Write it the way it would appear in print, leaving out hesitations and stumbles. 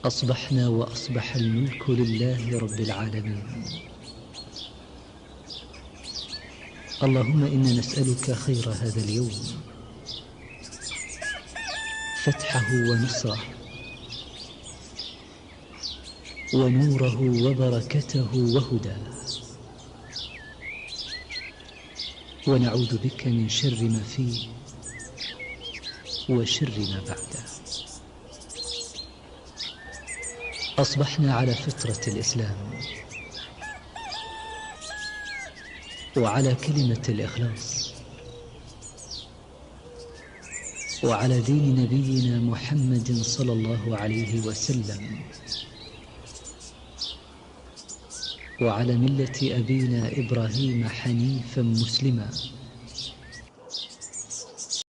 أصبحنا وأصبح الملك لله رب العالمين. اللهم إنا نسألك خير هذا اليوم، فتحه ونصره ونوره وبركته وهداه، ونعوذ بك من شر ما فيه وشر ما بعده. أصبحنا على فطرة الإسلام وعلى كلمة الإخلاص وعلى دين نبينا محمد صلى الله عليه وسلم وعلى ملة أبينا إبراهيم حنيفا مسلما